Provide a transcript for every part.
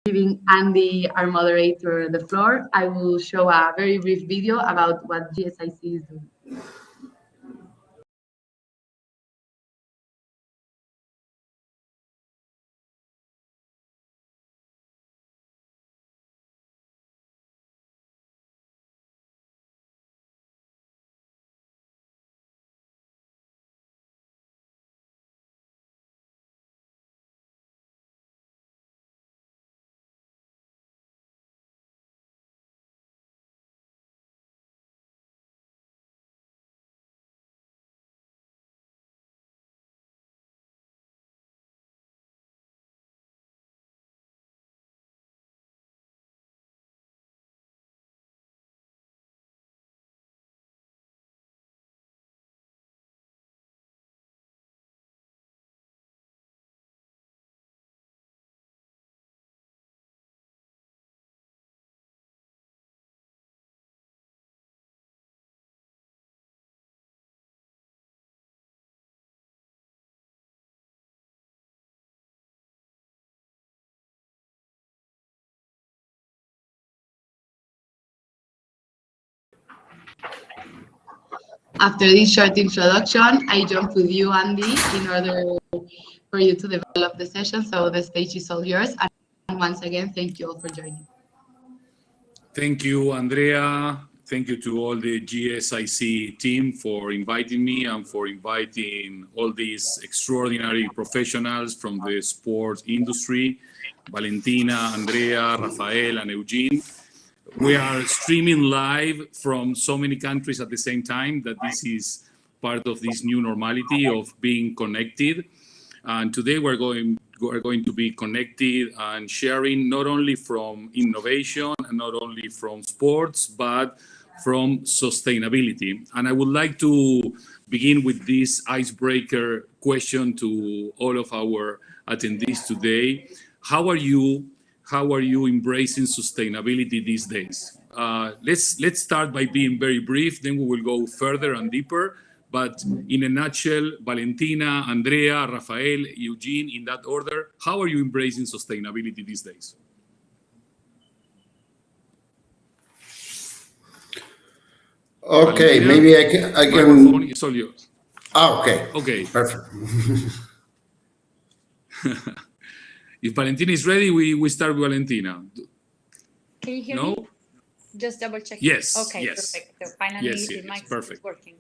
giving Andy, our moderator, the floor, I will show a very brief video about what GSIC is doing. After this short introduction, I jump with you, Andy, in order for you to develop the session. So the stage is all yours. And once again, thank you all for joining. Thank you, Andrea. Thank you to all the GSIC team for inviting me and for inviting all these extraordinary professionals from the sports industry, Valentina, Andrea, Rafael, and Eugene. We are streaming live from so many countries at the same time that this is part of this new normality of being connected. And today we're going to be connected and sharing not only from innovation and not only from sports, but from sustainability. And I would like to begin with this icebreaker question to all of our attendees today. How are you embracing sustainability these days? Let's start by being very brief, then we will go further and deeper. But in a nutshell, Valentina, Andrea, Rafael, Eugene, in that order, how are you embracing sustainability these days? Okay, Valentina, maybe I can. Microphone is all yours. Oh, okay. Okay. Perfect. If Valentina is ready, we start with Valentina. Can you hear No? me? Just double check. Yes. Okay, yes. perfect. So finally, Yes, the yes, mic perfect. is working.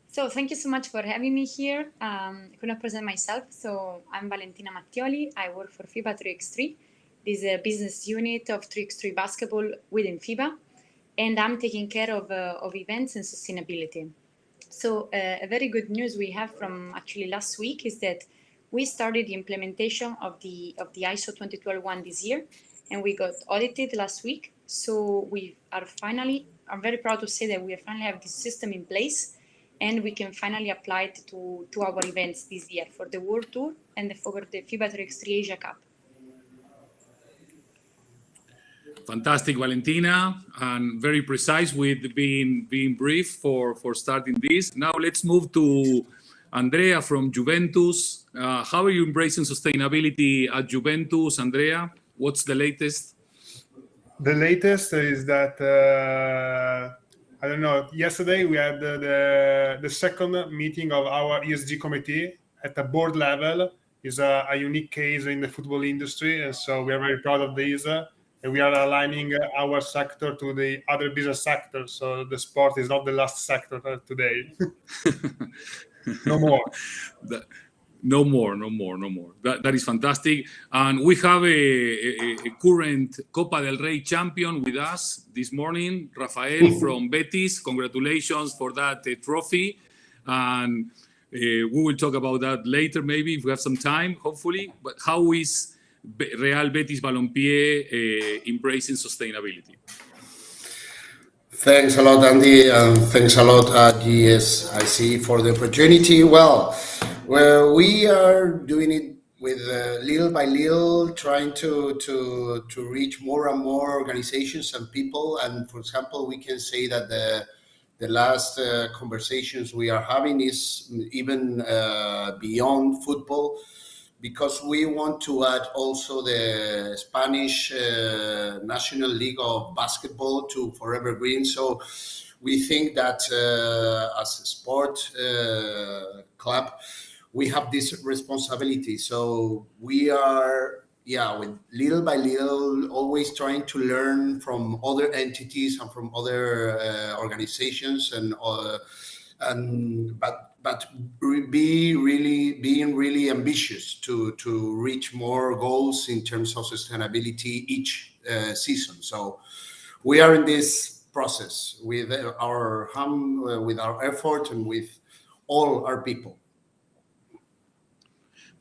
So thank you so much for having me here. I'm going to present myself. So I'm Valentina Mattioli. I work for FIBA 3x3. This is a business unit of 3x3 basketball within FIBA. And I'm taking care of events and sustainability. So a very good news we have from actually last week is that we started the implementation of the ISO 20021 this year, and we got audited last week. So I'm very proud to say that we finally have this system in place, and we can finally apply it to our events this year for the World Tour and for the FIBA 3x3 Asia Cup. Fantastic, Valentina, and very precise with being brief for starting this. Now let's move to Andrea from Juventus. How are you embracing sustainability at Juventus, Andrea? What's the latest? The latest is that, I don't know, yesterday we had the second meeting of our ESG committee at the board level. Is a unique case in the football industry, and so we are very proud of this. And we are aligning our sector to the other business sectors. So the sport is not the last sector today. No more. No more. That is fantastic. And we have a current Copa del Rey champion with us this morning, Rafael from Betis. Congratulations for that trophy. And we will talk about that later, maybe, if we have some time, hopefully. But how is Real Betis Balompié embracing sustainability? Thanks a lot, Andy, and thanks a lot, GSIC, for the opportunity. Well, we are doing it with little by little, trying to reach more and more organizations and people. And for example, we can say that the last conversations we are having is even beyond football, because we want to add also the Spanish National League of Basketball to Forever Green. So we think that as a sport club, we have this responsibility. So we are, with little by little, always trying to learn from other entities and from other organizations, but being really ambitious to reach more goals in terms of sustainability each season. So we are in this process with our effort and with all our people.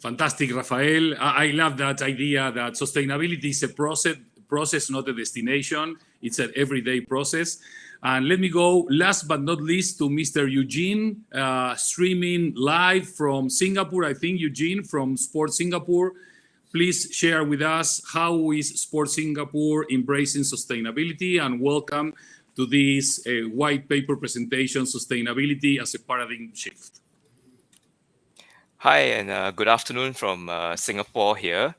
Fantastic, Rafael. I love that idea that sustainability is a process, not a destination. It's an everyday process. And let me go, last but not least, to Mr. Eugene, streaming live from Singapore. I think, Eugene, from Sport Singapore. Please share with us how is Sport Singapore embracing sustainability, and welcome to this white paper presentation, Sustainability as a Paradigm Shift. Hi, and good afternoon from Singapore here.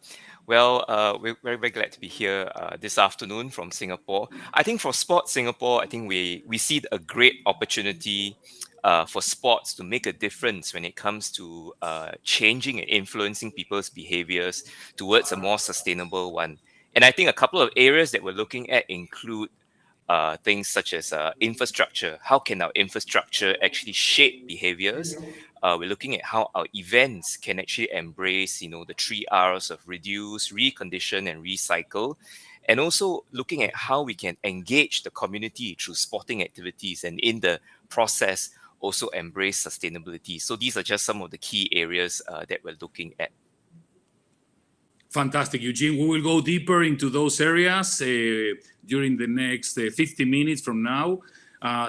Well, we're very, very glad to be here this afternoon from Singapore. I think for Sport Singapore, I think we see a great opportunity for sports to make a difference when it comes to changing and influencing people's behaviors towards a more sustainable one. And I think a couple of areas that we're looking at include things such as infrastructure. How can our infrastructure actually shape behaviors? We're looking at how our events can actually embrace, the 3 R's of reduce, recondition, and recycle. And also looking at how we can engage the community through sporting activities, and in the process, also embrace sustainability. So these are just some of the key areas that we're looking at. Fantastic, Eugene. We will go deeper into those areas during the next 50 minutes from now.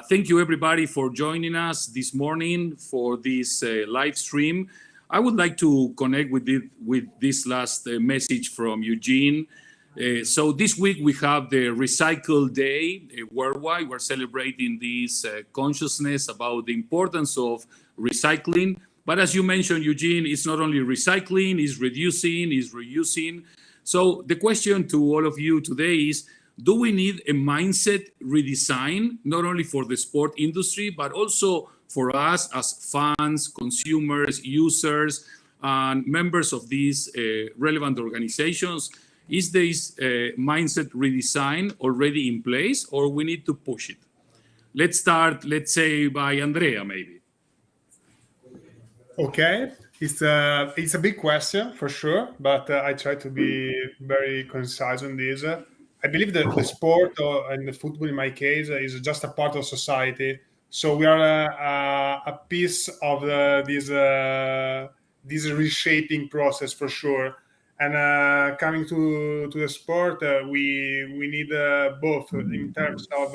Thank you, everybody, for joining us this morning for this live stream. I would like to connect with this last message from Eugene. So this week we have the Recycle Day worldwide. We're celebrating this consciousness about the importance of recycling. But as you mentioned, Eugene, it's not only recycling, it's reducing, it's reusing. So the question to all of you today is, do we need a mindset redesign, not only for the sport industry, but also for us as fans, consumers, users, and members of these relevant organizations? Is this mindset redesign already in place, or we need to push it? Let's start, let's say, by Andrea, maybe. Okay, it's a big question for sure, but I try to be very concise on this. I believe that the sport and the football, in my case, is just a part of society. So we are a piece of this reshaping process for sure. And coming to the sport, we need both in terms of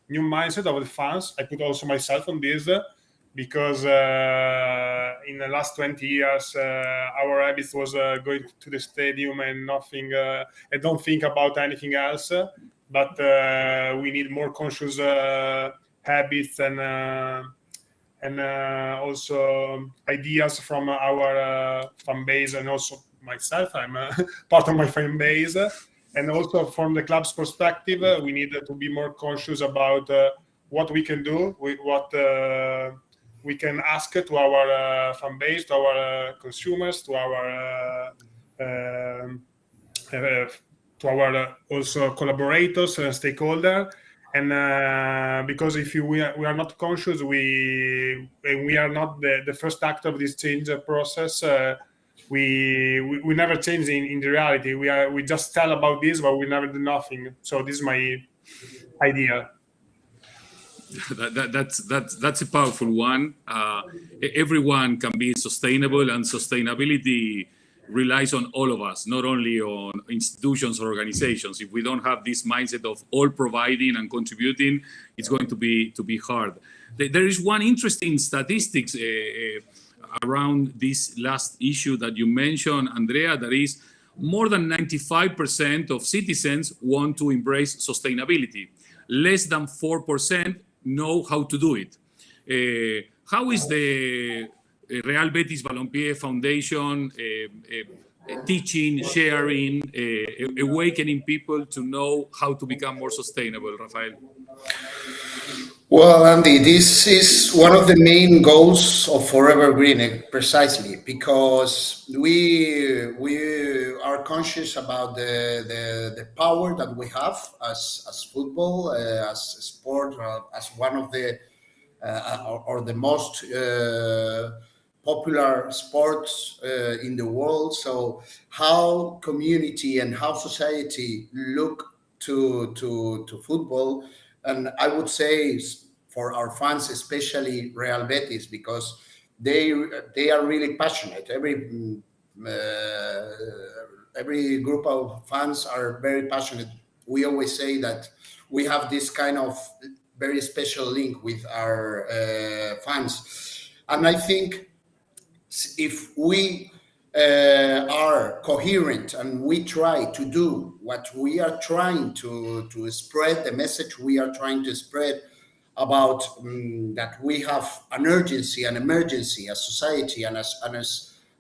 new mindset of the fans. I put also myself on this because in the last 20 years, our habit was going to the stadium and nothing. I don't think about anything else. But we need more conscious habits and also ideas from our fan base, and also myself. I'm part of my fan base, and also from the club's perspective, we need to be more conscious about what we can do, what we can ask to our fan base, to our consumers, to our also collaborators and stakeholders. And because if we are not conscious, we are not the first actor of this change process. We never change in the reality. We just tell about this, but we never do nothing. So this is my idea. That's a powerful one. Everyone can be sustainable, and sustainability relies on all of us, not only on institutions or organizations. If we don't have this mindset of all providing and contributing, it's going to be hard. There is one interesting statistics around this last issue that you mentioned, Andrea, that is more than 95% of citizens want to embrace sustainability. Less than 4% know how to do it. How is the Real Betis Balompié Foundation teaching, sharing, awakening people to know how to become more sustainable, Rafael? Well, Andy, this is one of the main goals of Forever Green, precisely because we are conscious about the power that we have as football, as sport, as one of the or the most popular sports in the world. So how community and how society look to football, and I would say for our fans, especially Real Betis, because they are really passionate. Every group of fans are very passionate. We always say that we have this kind of very special link with our fans, and I think if we are coherent and we try to do what we are trying to spread, the message we are trying to spread about that we have an urgency, an emergency as society and as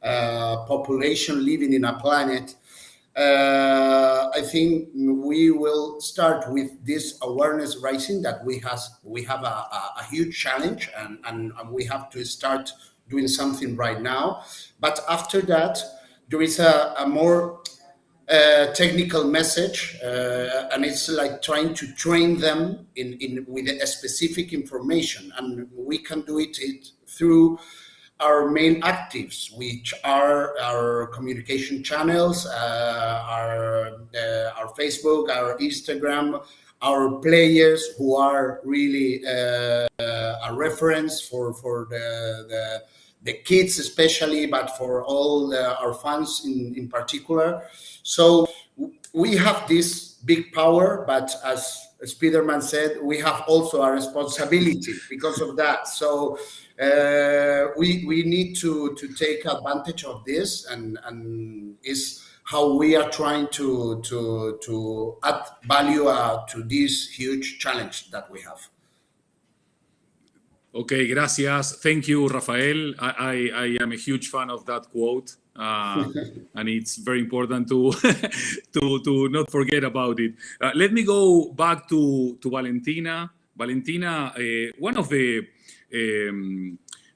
population living in a planet, I think we will start with this awareness rising that we have a huge challenge, and we have to start doing something right now. But after that, there is a more technical message, and it's like trying to train them in with a specific information, and we can do it through our main actives, which are our communication channels, our Facebook, our Instagram, our players who are really a reference for the kids especially, but for all our fans in particular. So we have this big power, but as Spiderman said, we have also a responsibility because of that. So we need to take advantage of this, and is how we are trying to add value to this huge challenge that we have. Okay, gracias. Thank you, Rafael. I am a huge fan of that quote, and it's very important to to not forget about it. Let me go back to Valentina. Valentina, one of the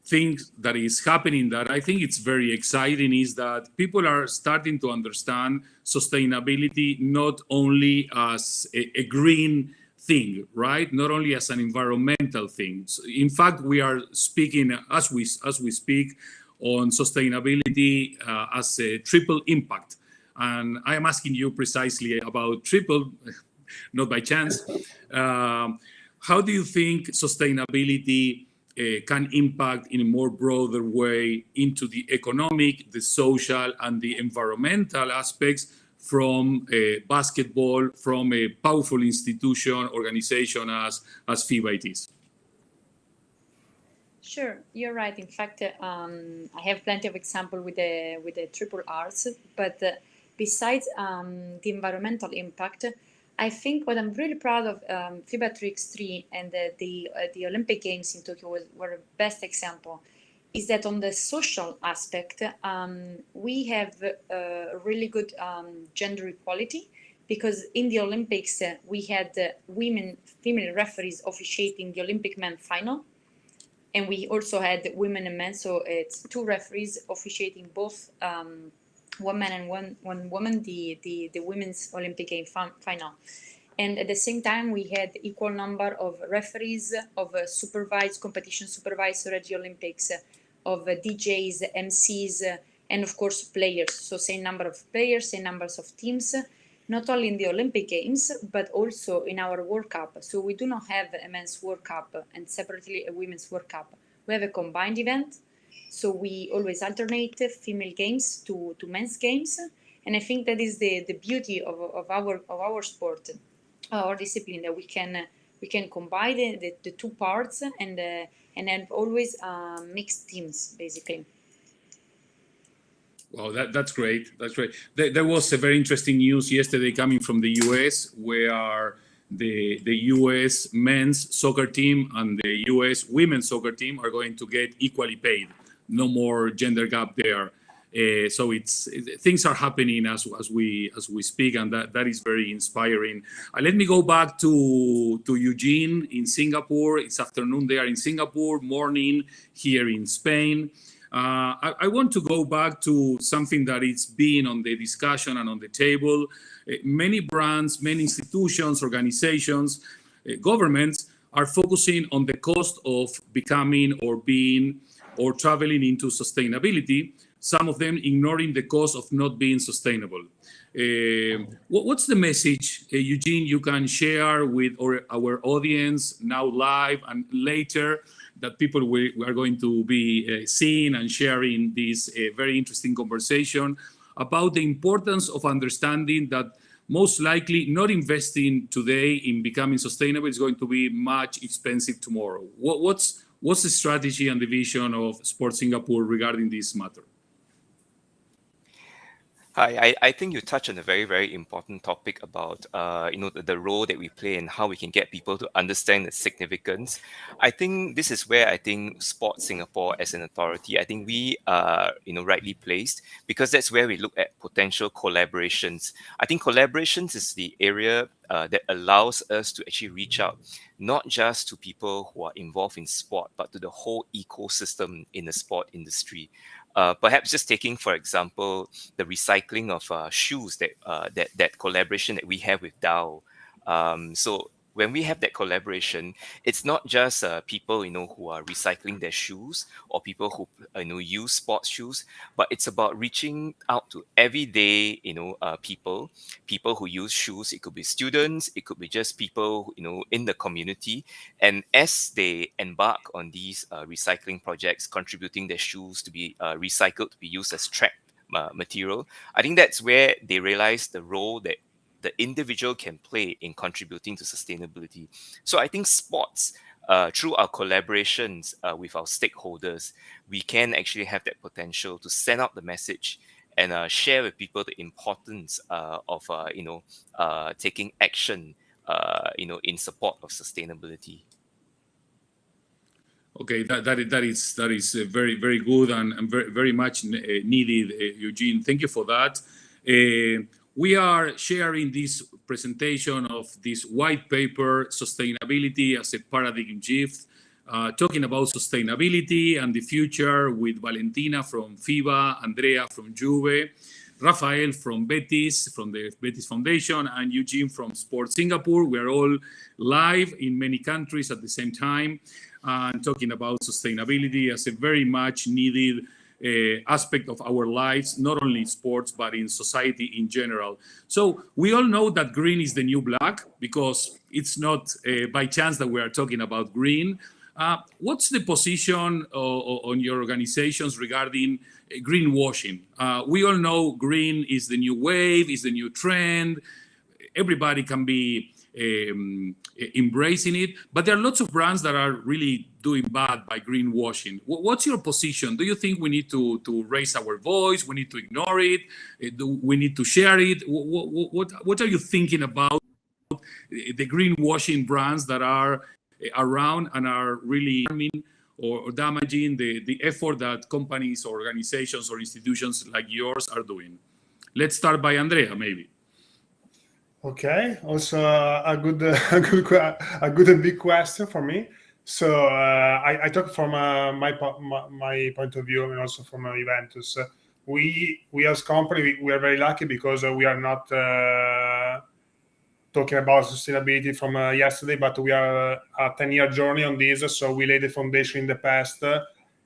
things that is happening that I think it's very exciting is that people are starting to understand sustainability not only as a green thing, right? Not only as an environmental thing. So in fact, we are speaking as we speak on sustainability as a triple impact. And I am asking you precisely about triple, not by chance. How do you think sustainability can impact in a more broader way into the economic, the social, and the environmental aspects from basketball, from a powerful institution, organization as FIBA it is? Sure, you're right. In fact, I have plenty of example with the triple R's, but besides the environmental impact, I think what I'm really proud of FIBA 3x3 and the Olympic Games in Tokyo were the best example, is that on the social aspect, we have really good gender equality, because in the Olympics, we had female referees officiating the Olympic men final. And we also had women and men, so it's two referees officiating both one man and one woman, the women's Olympic game final. And at the same time, we had equal number of referees, of competition supervisor at the Olympics, of DJs, MCs, and of course players. So same number of players, same numbers of teams, not only in the Olympic Games, but also in our World Cup. So we do not have a men's World Cup and separately a women's World Cup. We have a combined event. So we always alternate female games to men's games. And I think that is the beauty of our sport, our discipline, that we can combine the two parts and have always mixed teams, basically. Wow, that's great. That's great. There was a very interesting news yesterday coming from the US, where the US men's soccer team and the US women's soccer team are going to get equally paid. no more gender gap there. So things are happening as we speak, and that is very inspiring. Let me go back to Eugene in Singapore. It's afternoon there in Singapore, morning here in Spain. I want to go back to something that it's been on the discussion and on the table. Many brands, many institutions, organizations, governments are focusing on the cost of becoming or being or traveling into sustainability, some of them ignoring the cost of not being sustainable. What's the message, Eugene, you can share with our audience now live and later, that people we are going to be seeing and sharing this very interesting conversation about the importance of understanding that most likely not investing today in becoming sustainable is going to be much expensive tomorrow. What's the strategy and the vision of Sport Singapore regarding this matter? Hi, I think you touched on a very, very important topic about the role that we play and how we can get people to understand the significance. I think this is where I think Sport Singapore as an authority, I think we are rightly placed, because that's where we look at potential collaborations. I think collaborations is the area that allows us to actually reach out not just to people who are involved in sport, but to the whole ecosystem in the sport industry. Perhaps just taking, for example, the recycling of shoes that collaboration that we have with Dow. So when we have that collaboration, it's not just people who are recycling their shoes or people who use sports shoes, but it's about reaching out to everyday people who use shoes. It could be students, it could be just people in the community, and as they embark on these recycling projects, contributing their shoes to be recycled to be used as track material, I think that's where they realize the role that the individual can play in contributing to sustainability. So I think sports, through our collaborations with our stakeholders, we can actually have that potential to send out the message and share with people the importance of taking action in support of sustainability. Okay, that is very, very good and very, very much needed, Eugene. Thank you for that. We are sharing this presentation of this white paper, Sustainability as a Paradigm Shift, talking about sustainability and the future with Valentina from FIBA, Andrea from Juve, Rafael from Betis, from the Betis Foundation, and Eugene from Sport Singapore. We are all live in many countries at the same time and talking about sustainability as a very much needed aspect of our lives, not only in sports, but in society in general. So we all know that green is the new black, because it's not by chance that we are talking about green. What's the position on your organizations regarding greenwashing? We all know green is the new wave, is the new trend. Everybody can be embracing it, but there are lots of brands that are really doing bad by greenwashing. What's your position? Do you think we need to raise our voice? We need to ignore it? Do we need to share it? What are you thinking about the greenwashing brands that are around and are really harming or damaging the effort that companies, or organizations, or institutions like yours are doing? Let's start by Andrea, maybe. Okay, also a good and big question for me. So I talk from my point of view, and also from Juventus. We as company, we are very lucky because we are not talking about sustainability from yesterday, but we are a 10-year journey on this. So we laid the foundation in the past,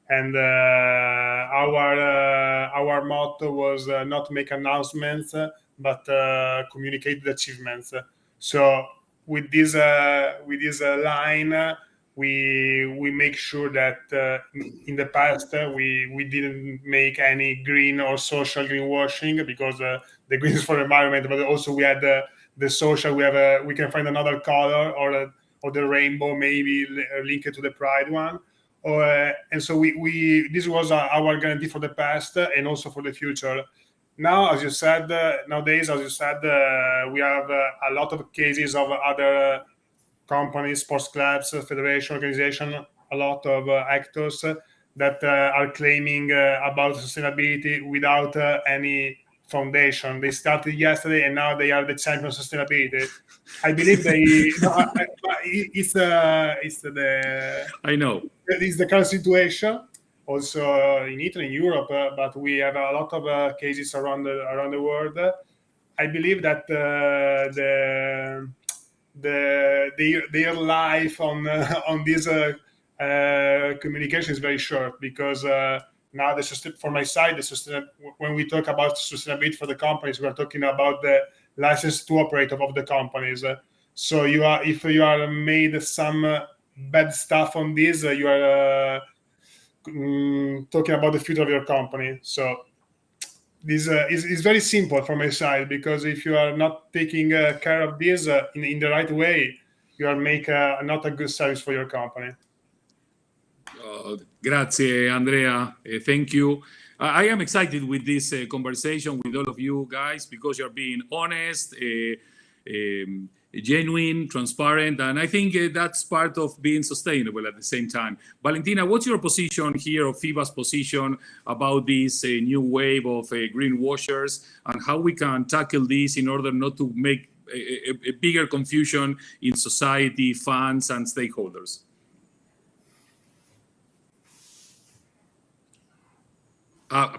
and our motto was not make announcements, but communicate the achievements. So with this line, we make sure that in the past we didn't make any green or social greenwashing, because the green is for the environment, but also we had the social. We can find another color or the rainbow, maybe linked to the pride one. And so we this was our guarantee for the past and also for the future. Now, as you said, nowadays, as you said, we have a lot of cases of other companies, sports clubs, federation, organization, a lot of actors that are claiming about sustainability without any foundation. They started yesterday and now they are the champion of sustainability. I believe it's the I know. it's the current situation also in Italy, in Europe, but we have a lot of cases around the world. I believe that their life on this communication is very short, because now for my side, when we talk about sustainability for the companies, we are talking about the license to operate of the companies. So if you are made some bad stuff on this, you are talking about the future of your company. So this is very simple from my side, because if you are not taking care of this in the right way, you are make not a good service for your company. Grazie, Andrea. Thank you. I am excited with this conversation with all of you guys, because you're being honest, genuine, transparent, and I think that's part of being sustainable at the same time. Valentina, what's your position here, of FIBA's position, about this new wave of greenwashers, and how we can tackle this in order not to make a bigger confusion in society, fans, and stakeholders?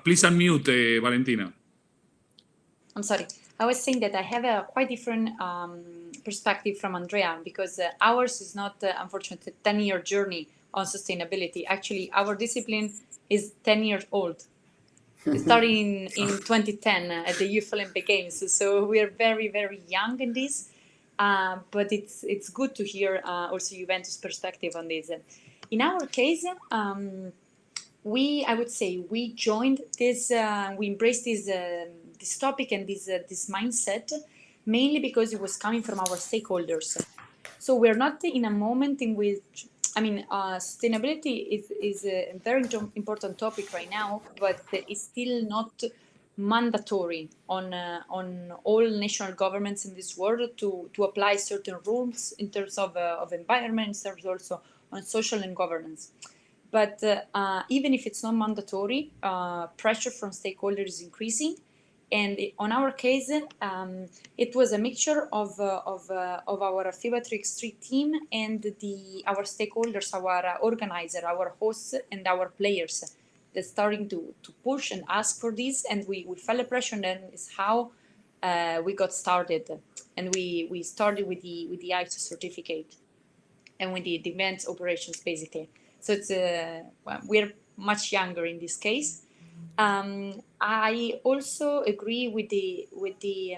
Please unmute, Valentina. I'm sorry. I was saying that I have a quite different perspective from Andrea, because ours is not, unfortunately, a 10-year journey on sustainability. Actually, our discipline is 10 years old. It started in 2010 at the Youth Olympic Games. So we are very, very young in this. But it's good to hear also Juventus' perspective on this. In our case, I would say we joined this, we embraced this topic and this mindset mainly because it was coming from our stakeholders. So we're not in a moment in which, sustainability is a very important topic right now, but it's still not mandatory on all national governments in this world to apply certain rules in terms of environment, in terms also on social and governance. But even if it's not mandatory, pressure from stakeholders is increasing. And on our case, it was a mixture of our FIBA 3x3 team and our stakeholders, our organizer, our hosts, and our players. They're starting to push and ask for this, and we felt the pressure, and then is how we got started. And we started with the ISO certificate and with the event operations, basically. So it's we're much younger in this case. I also agree with the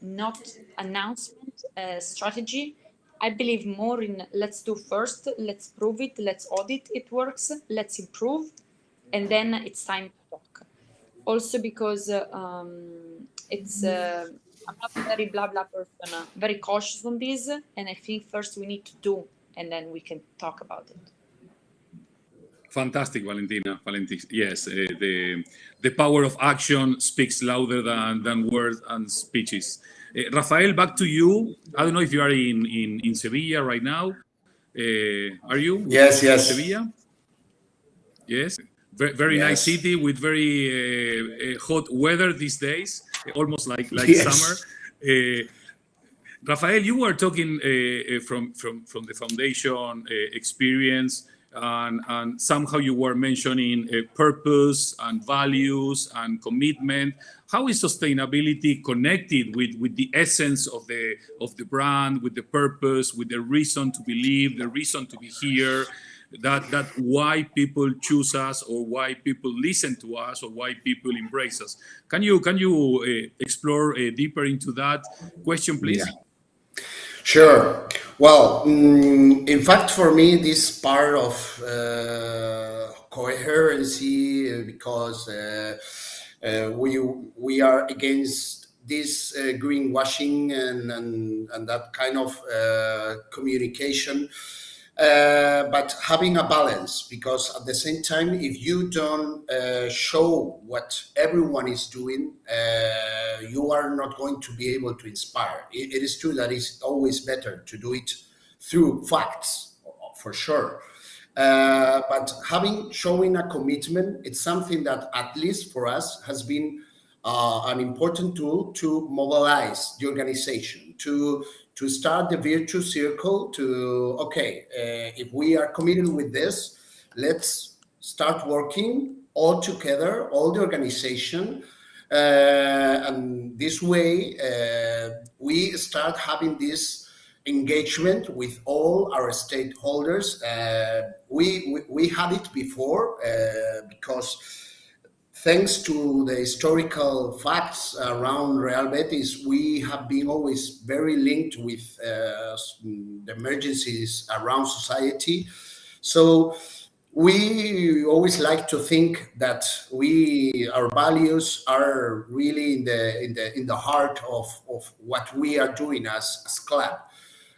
not announcement strategy. I believe more in let's do first, let's prove it, let's audit it works, let's improve, and then it's time to talk. Also because it's I'm not a very blah blah person, very cautious on this, and I think first we need to do, and then we can talk about it. Fantastic, Valentina. Yes, the power of action speaks louder than words and speeches. Rafael, back to you. I don't know if you are in Sevilla right now. Are you? Yes. Sevilla? Yes. Very nice city with very hot weather these days, almost like summer. Rafael, you were talking from the foundation experience. And somehow you were mentioning purpose and values and commitment. How is sustainability connected with the essence of the brand, with the purpose, with the reason to believe, the reason to be here, that why people choose us, or why people listen to us, or why people embrace us? Can you explore deeper into that question, please? Yeah. Sure. Well, in fact, for me, this part of coherency, because we are against this greenwashing and that kind of communication, but having a balance, because at the same time, if you don't show what everyone is doing, you are not going to be able to inspire. It is true that it's always better to do it through facts, for sure. But showing a commitment, it's something that, at least for us, has been an important tool to mobilize the organization, to start the virtuous circle, to, okay, if we are committed with this, let's start working all together, all the organization. And this way, we start having this engagement with all our stakeholders. We had it before because thanks to the historical facts around Real Betis, we have been always very linked with the emergencies around society. So we always like to think that our values are really in the heart of what we are doing as club.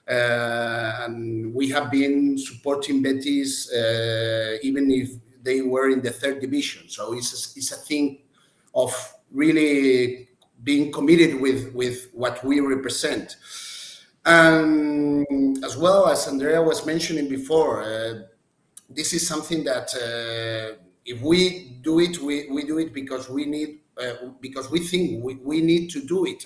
And we have been supporting Betis even if they were in the third division. So it's a thing of really being committed with what we represent. And as well, as Andrea was mentioning before, this is something that if we do it, we do it because we need, because we think we need to do it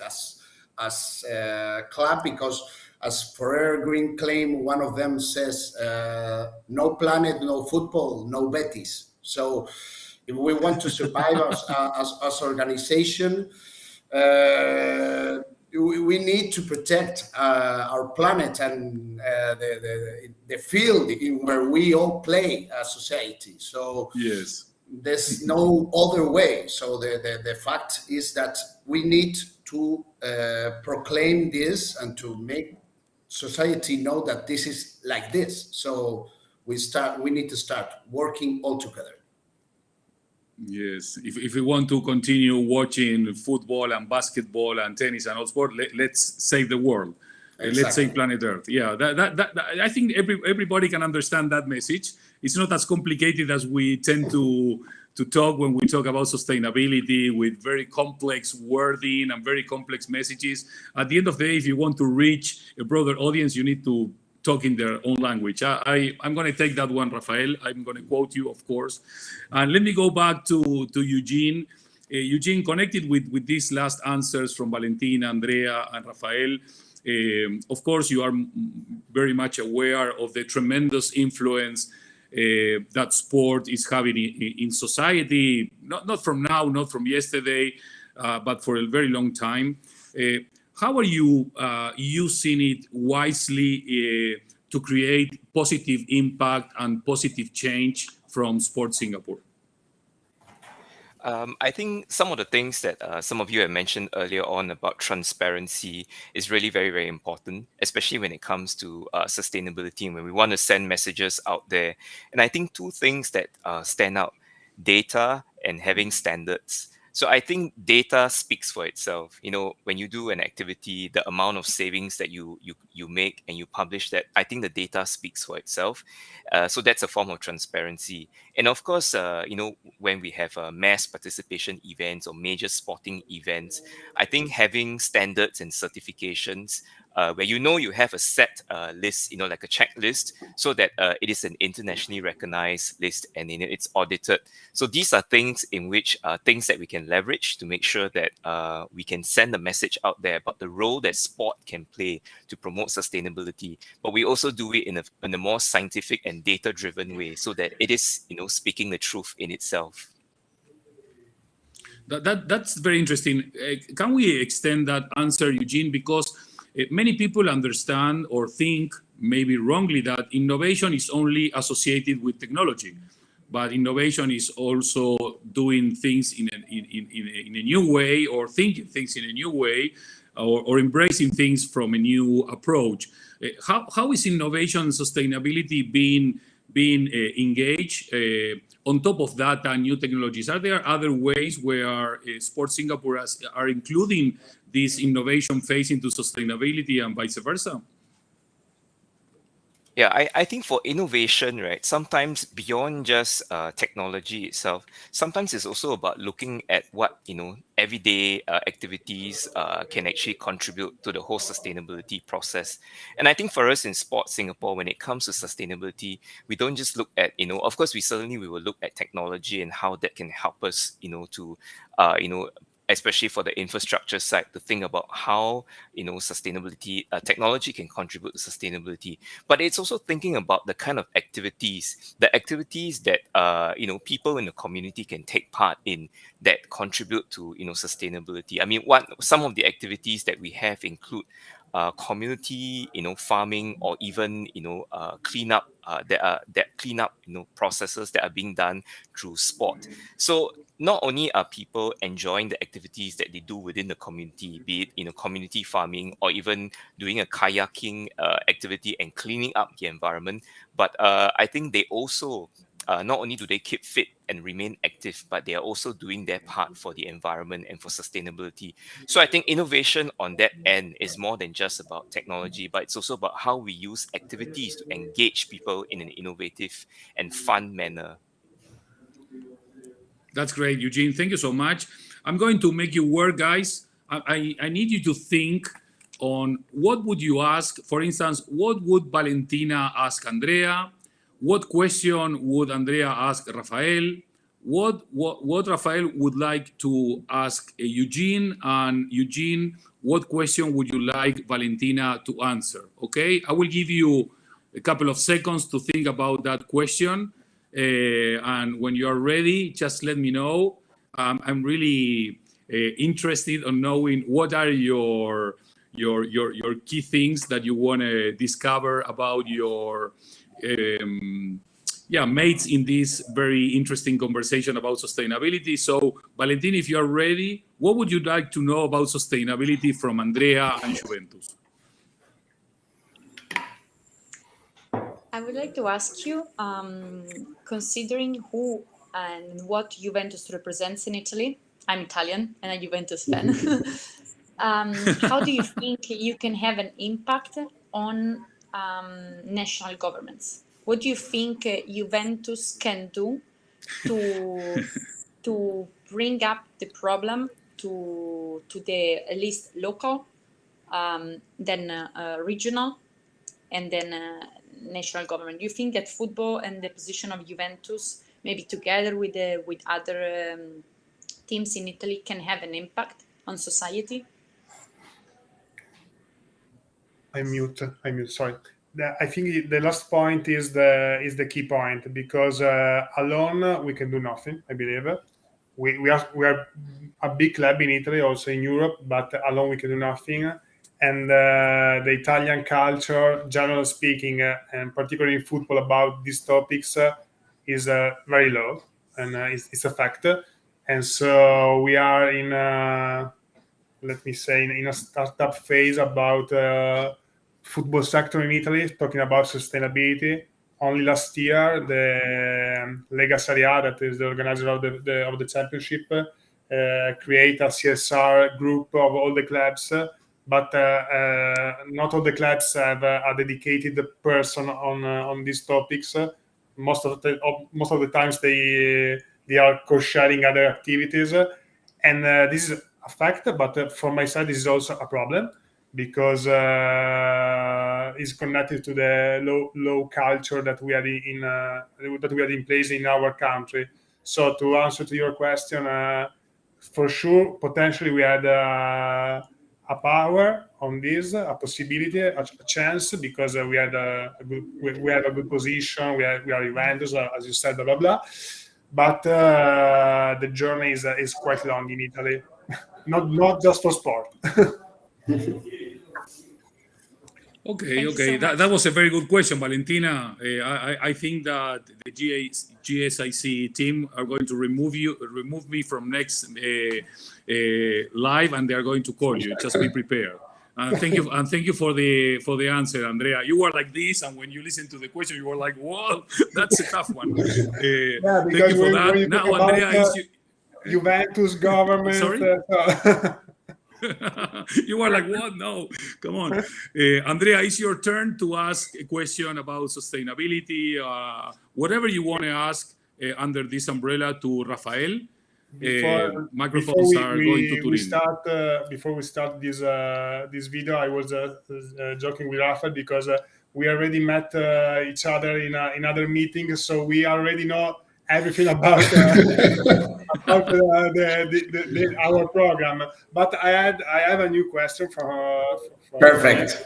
as a club, because as Forever Green claim, one of them says, no planet, no football, no Betis. So if we want to survive as organization, we need to protect our planet and the field in where we all play as society. So yes, there's no other way. So the fact is that we need to proclaim this and to make society know that this is like this. So we need to start working all together. Yes, if we want to continue watching football and basketball and tennis and all sport, let's save the world. Exactly. Let's save planet Earth. Yeah, that I think everybody can understand that message. It's not as complicated as we tend to talk when we talk about sustainability, with very complex wording and very complex messages. At the end of the day, if you want to reach a broader audience, you need to talk in their own language. I'm going to take that one, Rafael. I'm going to quote you, of course. And let me go back to Eugene. Eugene, connected with these last answers from Valentina, Andrea, and Rafael, of course, you are very much aware of the tremendous influence that sport is having in society, not from now, not from yesterday, but for a very long time. How are you using it wisely to create positive impact and positive change from Sport Singapore? I think some of the things that some of you have mentioned earlier on about transparency is really very, very important, especially when it comes to sustainability and when we want to send messages out there. And I think two things that stand out: data and having standards. So I think data speaks for itself. You know, when you do an activity, the amount of savings that you make and you publish that, I think the data speaks for itself. So that's a form of transparency. And of course, you know, when we have mass participation events or major sporting events, I think having standards and certifications where you have a set list, like a checklist, so that it is an internationally recognized list and it's audited. So these are things in which things that we can leverage to make sure that we can send a message out there about the role that sport can play to promote sustainability. But we also do it in a more scientific and data-driven way, so that it is, speaking the truth in itself. That's very interesting. Can we extend that answer, Eugene? Because many people understand or think, maybe wrongly, that innovation is only associated with technology, but innovation is also doing things in a new way, or thinking things in a new way, or embracing things from a new approach. How is innovation and sustainability being engaged? On top of that, new technologies, are there other ways where Sport Singapore are including this innovation phase into sustainability and vice versa? Yeah, I think for innovation, right, sometimes beyond just technology itself, sometimes it's also about looking at what, everyday activities can actually contribute to the whole sustainability process. And I think for us in Sports Singapore, when it comes to sustainability, we don't just look at, of course, we will look at technology and how that can help us, to, especially for the infrastructure side, to think about how, sustainability, technology can contribute to sustainability. But it's also thinking about the kind of activities that people in the community can take part in that contribute to sustainability. I mean, what some of the activities that we have include community farming, or even cleanup that cleanup processes that are being done through sport. So not only are people enjoying the activities that they do within the community, be it community farming, or even doing a kayaking activity and cleaning up the environment, but I think they also not only do they keep fit and remain active, but they are also doing their part for the environment and for sustainability. So I think innovation on that end is more than just about technology, but it's also about how we use activities to engage people in an innovative and fun manner. That's great, Eugene. Thank you so much. I'm going to make you work, guys. I need you to think on what would you ask. For instance, what would Valentina ask Andrea? What question would Andrea ask Rafael? What Rafael would like to ask Eugene? And Eugene, what question would you like Valentina to answer? Okay, I will give you a couple of seconds to think about that question. And when you are ready, just let me know. I'm really interested on knowing what are your key things that you want to discover about your mates in this very interesting conversation about sustainability. So, Valentin, if you are ready, what would you like to know about sustainability from Andrea and Juventus? I would like to ask you, considering who and what Juventus represents in Italy, I'm Italian and a Juventus fan. How do you think you can have an impact on national governments? What do you think Juventus can do to bring up the problem to the at least local, then regional, and then national government? Do you think that football and the position of Juventus, maybe together with other teams in Italy, can have an impact on society? I'm mute. Sorry. I think the last point is the key point, because alone we can do nothing. I believe we are a big club in Italy, also in Europe, but alone we can do nothing. And the Italian culture, generally speaking, and particularly in football, about these topics is very low, and it's a fact. And so we are in, let me say, in a startup phase about football sector in Italy, talking about sustainability. Only last year, the Lega Serie A, that is the organizer of the championship, create a CSR group of all the clubs. But not all the clubs have a dedicated person on these topics. Most of the times they are co-sharing other activities, and this is a fact. But from my side, this is also a problem, because it's connected to the low culture that we had in place in our country. So to answer to your question, for sure, potentially we had a power on this, a possibility, a chance, because we have a good position. We are Juventus, as you said, blah blah blah. But the journey is quite long in Italy, not just for sport. Okay. That was a very good question, Valentina. I think that the GSIC team are going to remove me from next live, and they are going to call you. Just be prepared. Thank you for the answer, Andrea. You were like this, and when you listen to the question, you were like, "Whoa, that's a tough one." Yeah, thank you for that. Now, Andrea, Juventus government. Sorry. You were like, what? No, come on. Andrea, it's your turn to ask a question about sustainability, whatever you want to ask under this umbrella to Rafael. Microphones are going to Turin. Before we start this video, I was joking with Rafa because we already met each other in other meetings, so we already know everything about our program. But I have a new question for Perfect.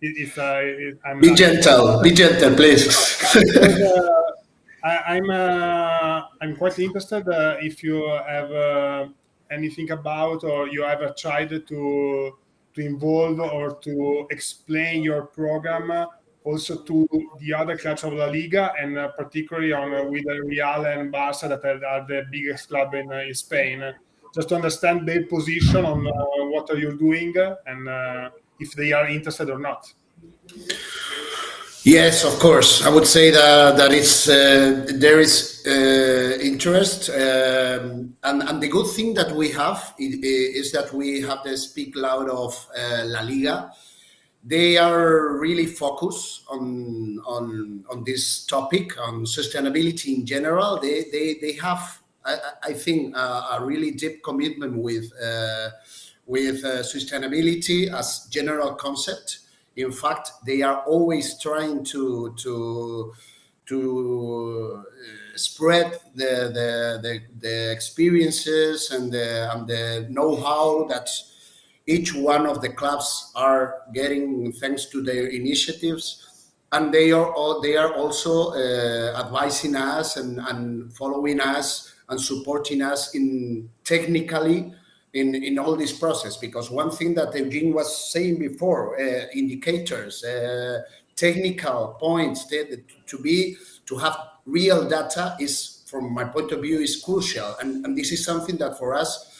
Be gentle, please. I'm quite interested if you have anything about, or you ever tried to involve or to explain your program also to the other clubs of La Liga, and particularly with Real and Barca, that are the biggest club in Spain, just to understand their position on what are you doing and if they are interested or not. Yes, of course. I would say that there is interest, and the good thing that we have is that we have the speak loud of La Liga. They are really focused on this topic, on sustainability in general. They have, I think, a really deep commitment with sustainability as general concept. In fact, they are always trying to spread the experiences and the know-how that each one of the clubs are getting thanks to their initiatives, and they are also advising us and following us and supporting us technically in all this process. Because one thing that Eugene was saying before, indicators, technical points, to have real data is, from my point of view, is crucial, and this is something that for us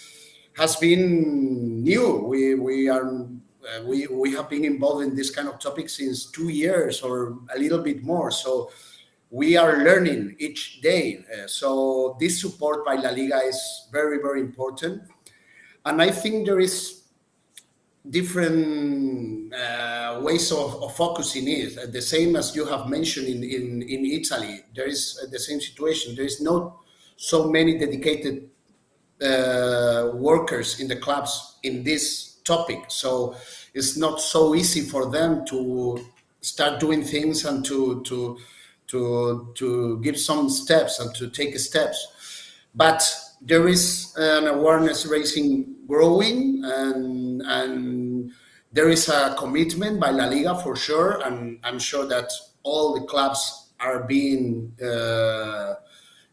has been new. We have been involved in this kind of topic since 2 years or a little bit more. So we are learning each day. So this support by La Liga is very, very important. And I think there is different ways of focusing it. The same as you have mentioned in Italy, there is the same situation. There is not so many dedicated workers in the clubs in this topic, so it's not so easy for them to start doing things and to give some steps and to take steps. But there is an awareness raising growing, and there is a commitment by La Liga for sure, and I'm sure that all the clubs are being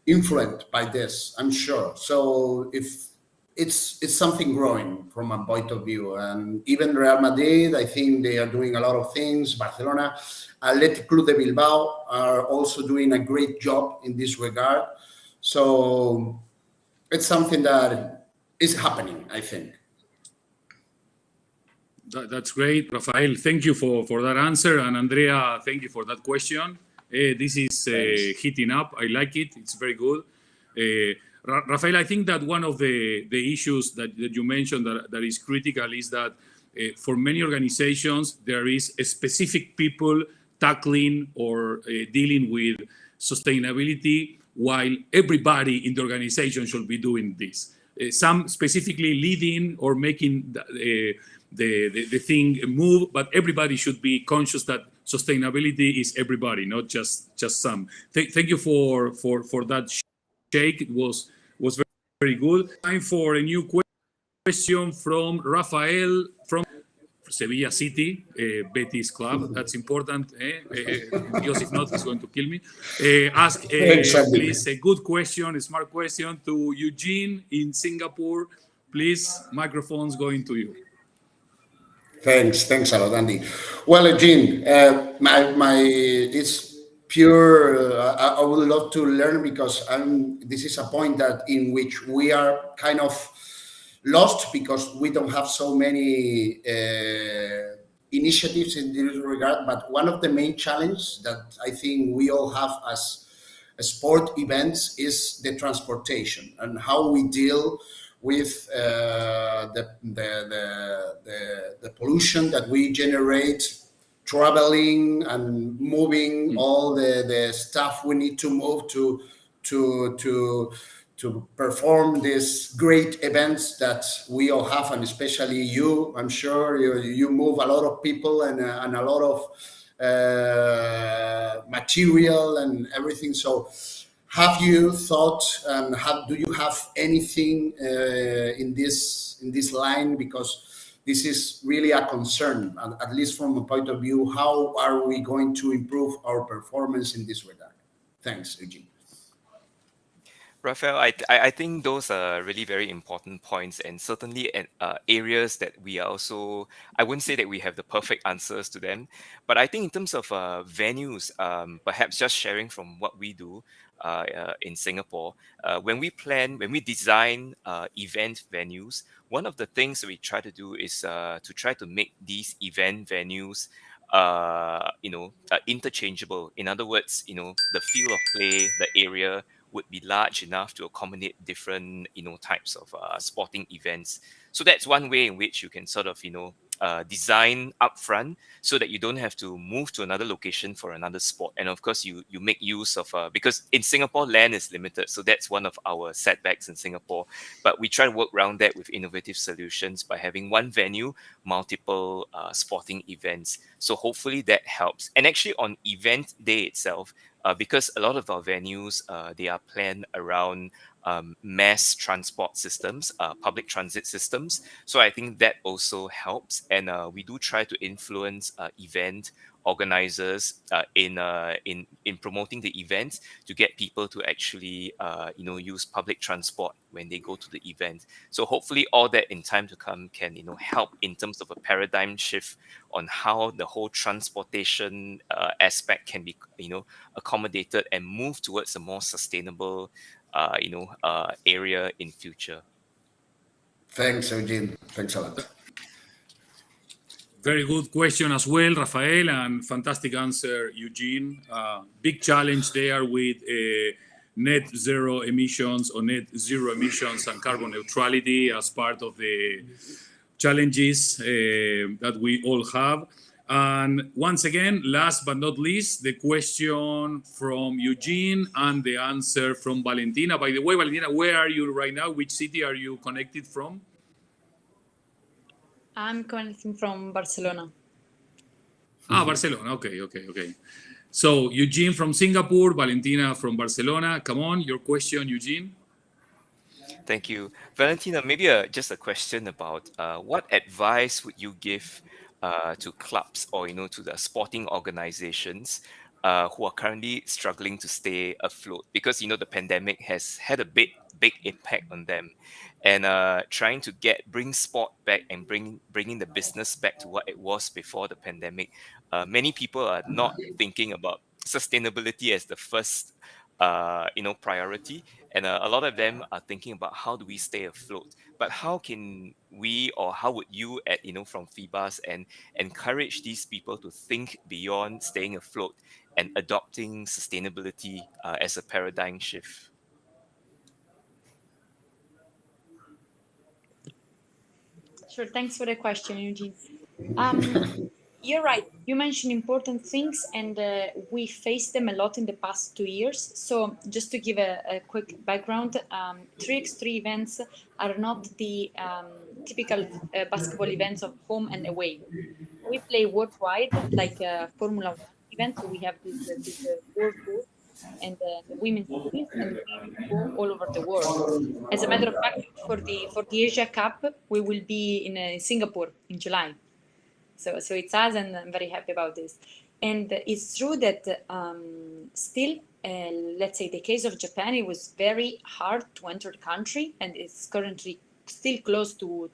influenced by this, I'm sure. So if it's something growing from my point of view, and even Real Madrid, I think they are doing a lot of things. Barcelona, Athletic Club de Bilbao are also doing a great job in this regard. So it's something that is happening, I think. That's great, Rafael. Thank you for that answer, and Andrea, thank you for that question. This is heating up. I like it. It's very good. Rafael, I think that one of the issues that you mentioned that is critical is that for many organizations, there is a specific people tackling or dealing with sustainability, while everybody in the organization should be doing this. Some specifically leading or making the thing move, but everybody should be conscious that sustainability is everybody, not just some. Thank you for that shake. It was very, very good. Time for a new question from Rafael from Sevilla City, Betis Club. That's important, because if not, he's going to kill me. Ask, please, a good question, a smart question to Eugene in Singapore. Please, microphone's going to you. Thanks a lot, Andy. Well, Eugene, it's pure. I would love to learn, because this is a point in which we are kind of lost, because we don't have so many initiatives in this regard. But one of the main challenges that I think we all have as sport events is the transportation, and how we deal with the pollution that we generate traveling and moving all the stuff we need to move to perform these great events that we all have, and especially you. I'm sure you move a lot of people and a lot of material and everything. So have you thought, and do you have anything in this line? Because this is really a concern, at least from a point of view. How are we going to improve our performance in this regard? Thanks, Eugene. Raphael, I think those are really very important points, and certainly areas that we are also, I wouldn't say that we have the perfect answers to them, but I think in terms of venues, perhaps just sharing from what we do in Singapore, when we design event venues, one of the things that we try to do is to try to make these event venues interchangeable. In other words, the field of play, the area would be large enough to accommodate different types of sporting events. So that's one way in which you can sort of design upfront so that you don't have to move to another location for another sport. And of course, you make use of because in Singapore, land is limited, so that's one of our setbacks in Singapore. But we try to work around that with innovative solutions by having one venue, multiple sporting events. So hopefully that helps. And actually, on event day itself, because a lot of our venues they are planned around mass transport systems, public transit systems. So I think that also helps. And we do try to influence event organizers in promoting the events to get people to actually use public transport when they go to the event. So hopefully all that in time to come can help in terms of a paradigm shift on how the whole transportation aspect can be accommodated and move towards a more sustainable area in future. Thanks, Eugene. Thanks a lot. Very good question as well, Rafael, and fantastic answer, Eugene. Big challenge there with net zero emissions or net zero emissions and carbon neutrality as part of the challenges that we all have. And once again, last but not least, the question from Eugene and the answer from Valentina. By the way, Valentina, where are you right now? Which city are you connected from? I'm connecting from Barcelona. Barcelona. Okay. So Eugene from Singapore, Valentina from Barcelona. Come on, your question, Eugene. Thank you. Valentina, maybe just a question about what advice would you give to clubs or to the sporting organizations who are currently struggling to stay afloat, because the pandemic has had a big impact on them, and trying to bring sport back and bringing the business back to what it was before the pandemic. Many people are not thinking about sustainability as the first priority, and a lot of them are thinking about how do we stay afloat. But how can we, or how would you from FIBAs and encourage these people to think beyond staying afloat and adopting sustainability as a paradigm shift? Sure, thanks for the question, Eugene. You're right. You mentioned important things, and we faced them a lot in the past 2 years. So just to give a quick background, 3x3 events are not the typical basketball events of home and away. We play worldwide, like a Formula 1 event. So we have this World Tour and the women's teams, and we go all over the world. As a matter of fact, for the Asia Cup, we will be in Singapore in July. So it's us, and I'm very happy about this. And it's true that still, let's say the case of Japan, it was very hard to enter the country, and it's currently still closed to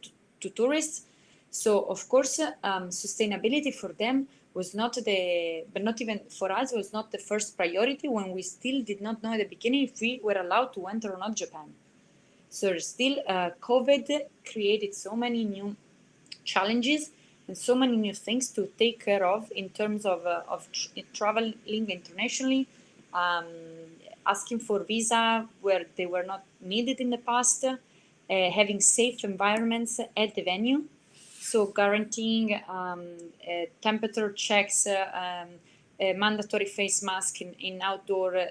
tourists. So of course, sustainability for them was not but not even for us, was not the first priority, when we still did not know at the beginning if we were allowed to enter or not Japan. So still, COVID created so many new challenges and so many new things to take care of in terms of traveling internationally, asking for visa where they were not needed in the past, having safe environments at the venue, so guaranteeing temperature checks, mandatory face mask in outdoor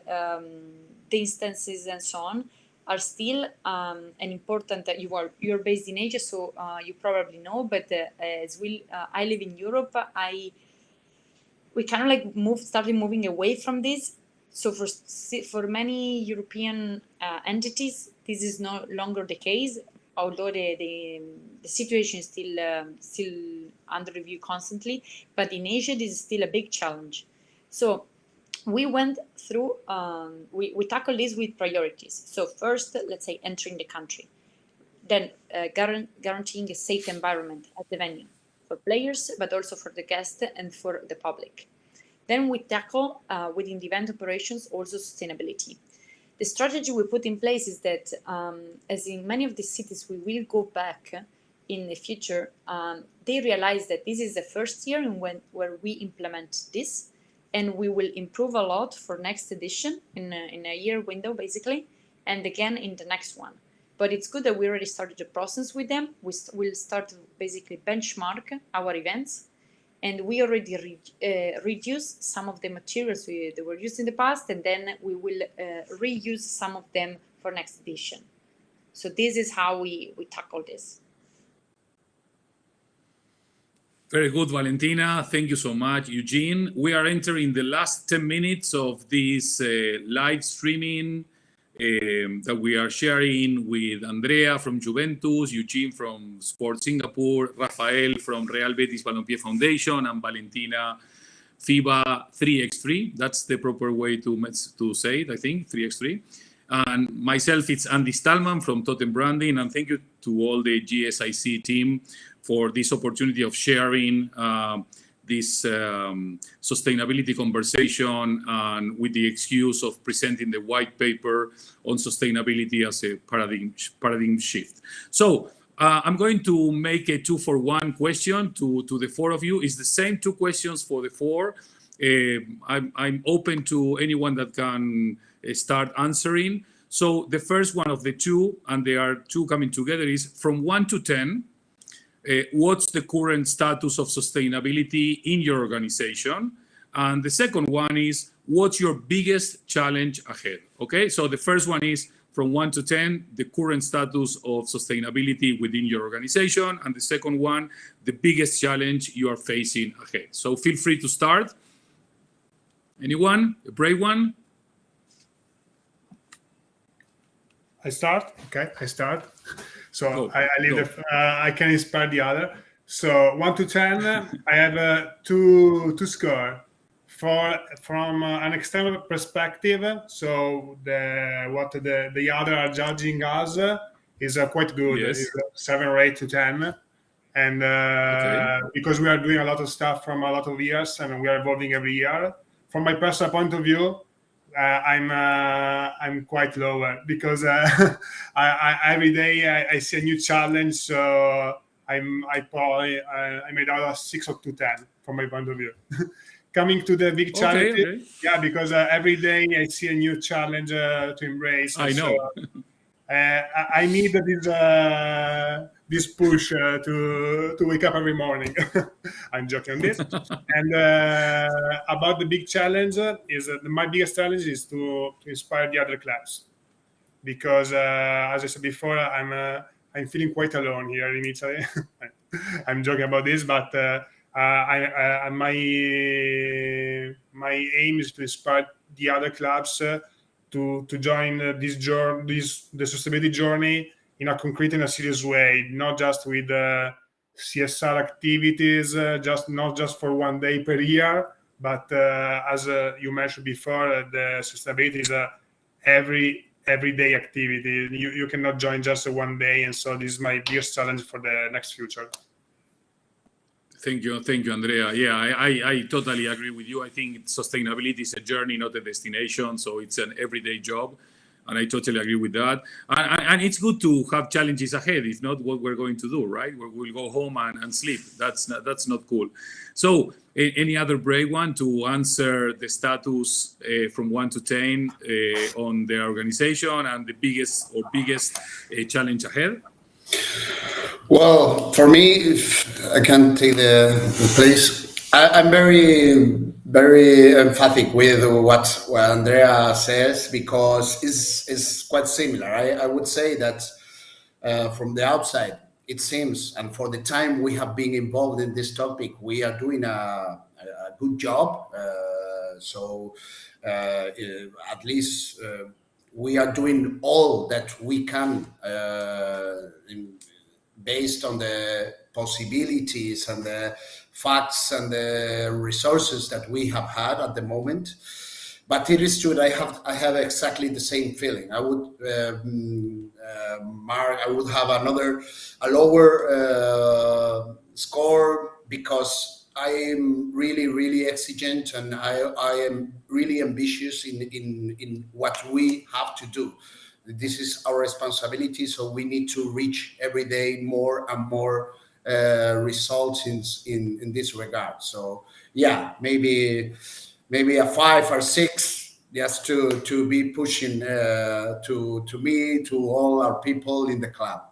distances and so on are still an important. You're based in Asia, so you probably know. But I live in Europe. We kind of like started moving away from this. So for many European entities, this is no longer the case. Although the situation is still under review constantly, but in Asia this is still a big challenge. So we went through, we tackled this with priorities. So first, let's say entering the country, then guaranteeing a safe environment at the venue for players, but also for the guests and for the public. Then we tackle within the event operations also sustainability. The strategy we put in place is that, as in many of the cities we will go back in the future, they realize that this is the first year where we implement this, and we will improve a lot for next edition in a year window, basically, and again in the next one. But it's good that we already started the process with them. We'll start to basically benchmark our events, and we already reduce some of the materials that were used in the past, and then we will reuse some of them for next edition. So this is how we tackle this. Very good, Valentina. Thank you so much, Eugene. We are entering the last 10 minutes of this live streaming that we are sharing with Andrea from Juventus, Eugene from Sport Singapore, Rafael from Real Betis Balompié Foundation, and Valentina FIBA 3x3. That's the proper way to say it, I think, 3x3. And myself, it's Andy Stalman from Totem Branding, and thank you to all the GSIC team for this opportunity of sharing this sustainability conversation, and with the excuse of presenting the white paper on sustainability as a paradigm shift. So I'm going to make a 2-for-1 question to the four of you. It's the same 2 questions for the 4. I'm open to anyone that can start answering. So the first one of the 2, and there are 2 coming together, is from 1 to 10. What's the current status of sustainability in your organization? And the second one is, what's your biggest challenge ahead? Okay, so the first one is from 1 to 10, the current status of sustainability within your organization. And the second one, the biggest challenge you are facing ahead. So feel free to start. Anyone? A brave one? I start? Okay, I start. So Go, I leave go. I can inspire the other. So 1 to 10, I have two score. From an external perspective, so what the other are judging us is quite good. Yes. It's 7 or 8 to 10, and Okay. because we are doing a lot of stuff from a lot of years and we are evolving every year. From my personal point of view, I'm quite lower because every day I see a new challenge. So I made out of 6 or to 10 from my point of view. Coming to the big challenge, Okay. yeah, because every day I see a new challenge to embrace. I know. So, I need this push to wake up every morning. I'm joking on this. And about the big challenge is my biggest challenge is to inspire the other clubs, because as I said before, I'm feeling quite alone here in Italy. I'm joking about this, but my aim is to inspire the other clubs to join the sustainability journey in a concrete and a serious way, not just with CSR activities, not just for one day per year, but as you mentioned before, the sustainability is everyday activity. You cannot join just one day, and so this is my biggest challenge for the next future. Thank you, Andrea. Yeah, I totally agree with you. I think sustainability is a journey, not a destination. So it's an everyday job. And I totally agree with that. And it's good to have challenges ahead. If not, what we're going to do, right? We'll go home and sleep. That's not cool. So any other brave one to answer the status from 1 to 10 on the organization and the biggest challenge ahead? Well, for me, if I can take the place, I'm very emphatic with what Andrea says because it's quite similar. I would say that from the outside, it seems, and for the time we have been involved in this topic, we are doing a good job. So at least we are doing all that we can based on the possibilities and the facts and the resources that we have had at the moment. But it is true that I have exactly the same feeling. I would I would have a lower score because I am really exigent and I am really ambitious in what we have to do. This is our responsibility, so we need to reach every day more and more results in this regard. So yeah, maybe a 5 or 6, just to be pushing to me, to all our people in the club.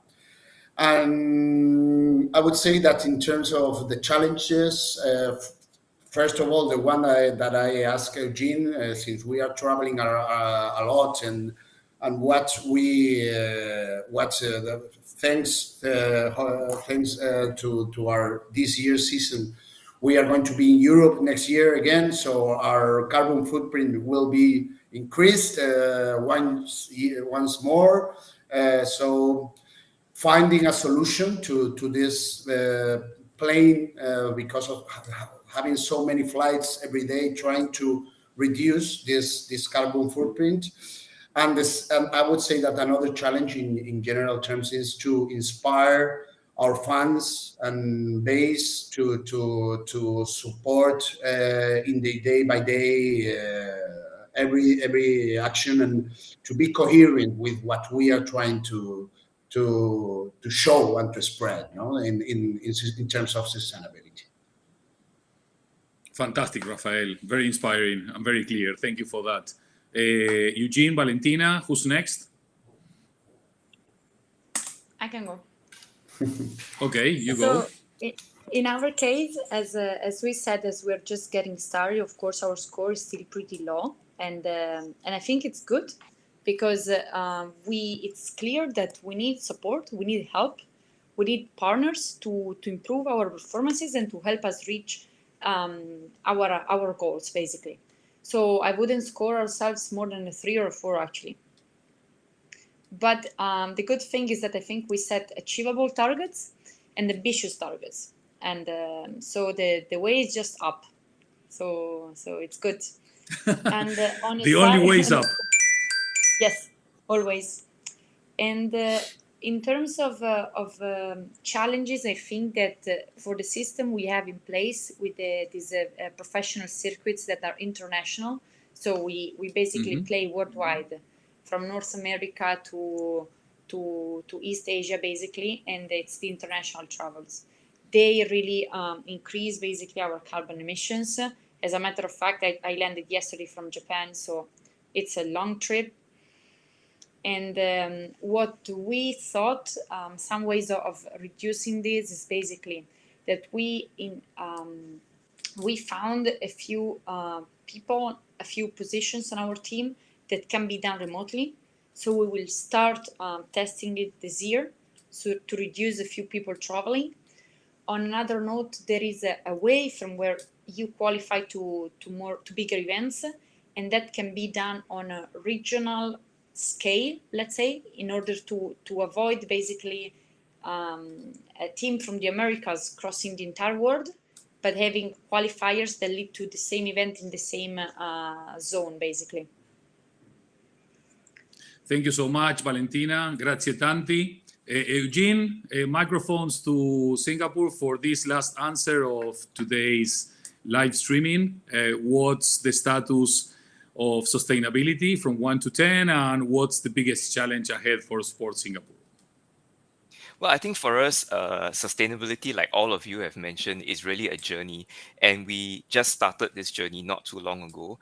And I would say that in terms of the challenges, first of all, the one that I asked Eugene, since we are traveling a lot and what thanks to our this year's season, we are going to be in Europe next year again, so our carbon footprint will be increased once more. So finding a solution to this plane because of having so many flights every day, trying to reduce this carbon footprint. And this, I would say that another challenge in general terms is to inspire our fans and base to support in the day by day every action, and to be coherent with what we are trying to show and to spread, in terms of sustainability. Fantastic, Rafael. Very inspiring and very clear. Thank you for that. Eugene, Valentina, who's next? I can go. Okay, you go. In our case, as we said, as we're just getting started, of course, our score is still pretty low, and I think it's good because it's clear that we need support, we need help, we need partners to improve our performances and to help us reach our goals, basically. So I wouldn't score ourselves more than a 3 or a 4, actually. But the good thing is that I think we set achievable targets and ambitious targets, and so the way is just up. So it's good. And on the only way is up. Yes, always. And in terms of challenges, I think that for the system we have in place with these professional circuits that are international, so we basically play worldwide, from North America to East Asia, basically, and it's the international travels. They really increase basically our carbon emissions. As a matter of fact, I landed yesterday from Japan, so it's a long trip. And what we thought, some ways of reducing this is basically that we found a few people, a few positions on our team that can be done remotely. So we will start testing it this year, so to reduce a few people traveling. On another note, there is a way from where you qualify to bigger events, and that can be done on a regional scale, let's say, in order to avoid basically a team from the Americas crossing the entire world, but having qualifiers that lead to the same event in the same zone, basically. Thank you so much, Valentina. Grazie tanti. Eugene, microphones to Singapore for this last answer of today's live streaming. What's the status of sustainability from 1 to 10, and what's the biggest challenge ahead for Sports Singapore? Well, I think for us, sustainability, like all of you have mentioned, is really a journey. And we just started this journey not too long ago.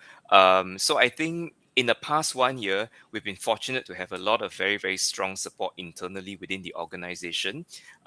So I think in the past 1 year, we've been fortunate to have a lot of very, very strong support internally within the organization,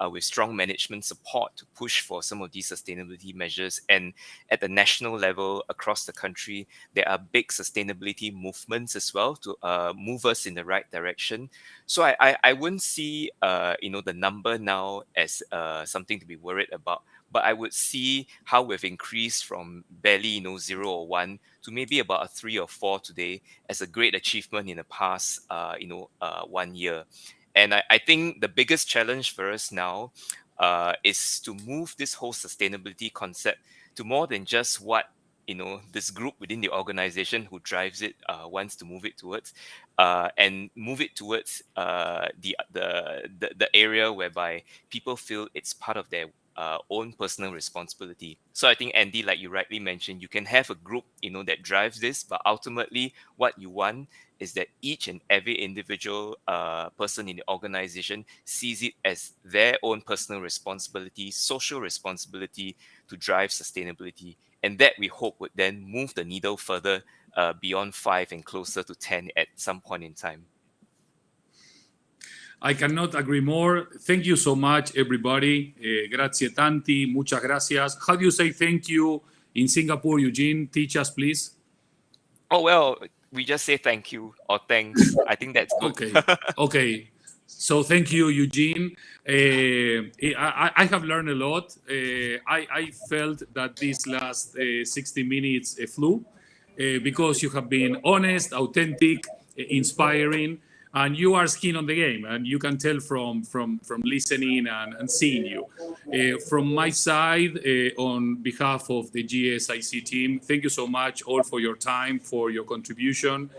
with strong management support to push for some of these sustainability measures. And at the national level across the country, there are big sustainability movements as well to move us in the right direction. So I wouldn't see the number now as something to be worried about, but I would see how we've increased from barely 0 or 1 to maybe about a 3 or 4 today as a great achievement in the past 1 year. And I think the biggest challenge for us now is to move this whole sustainability concept to more than just what this group within the organization who drives it wants to move it towards, and move it towards the area whereby people feel it's part of their own personal responsibility. So I think, Andy, like you rightly mentioned, you can have a group that drives this, but ultimately what you want is that each and every individual person in the organization sees it as their own personal responsibility, social responsibility to drive sustainability. And that we hope would then move the needle further beyond 5 and closer to 10 at some point in time. I cannot agree more. Thank you so much, everybody. Grazie tanti, muchas gracias. How do you say thank you in Singapore, Eugene? Teach us, please. Oh, well, we just say thank you or thanks. I think that's good. Okay. So thank you, Eugene. I have learned a lot. I felt that this last 60 minutes flew because you have been honest, authentic, inspiring, and you are skin on the game, and you can tell from listening and seeing you. From my side, on behalf of the GSIC team, thank you so much all for your time, for your contribution.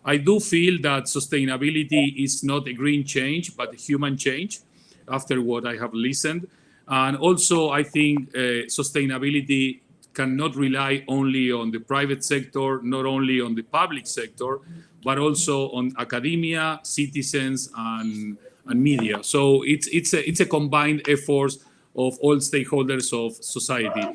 I do feel that sustainability is not a green change, but a human change after what I have listened. And also, I think sustainability cannot rely only on the private sector, not only on the public sector, but also on academia, citizens, and media. So it's a combined effort of all stakeholders of society.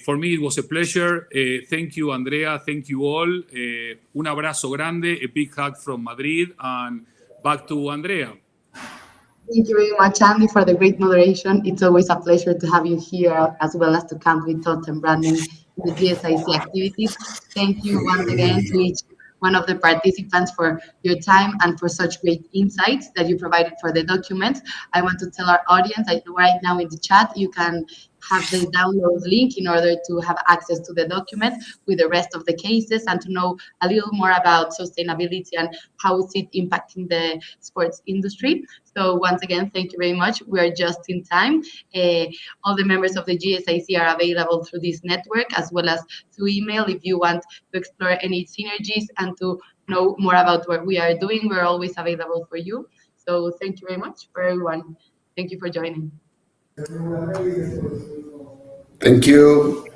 For me, it was a pleasure. Thank you, Andrea. Thank you all. Un abrazo grande, a big hug from Madrid, and back to Andrea. Thank you very much, Andy, for the great moderation. It's always a pleasure to have you here, as well as to count with Totem branding in the GSIC activities. Thank you once again to each one of the participants for your time and for such great insights that you provided for the document. I want to tell our audience that right now in the chat, you can have the download link in order to have access to the document with the rest of the cases and to know a little more about sustainability and how is it impacting the sports industry. So once again, thank you very much. We are just in time. All the members of the GSIC are available through this network as well as through email if you want to explore any synergies and to know more about what we are doing. We're always available for you. So thank you very much for everyone. Thank you for joining. Thank you.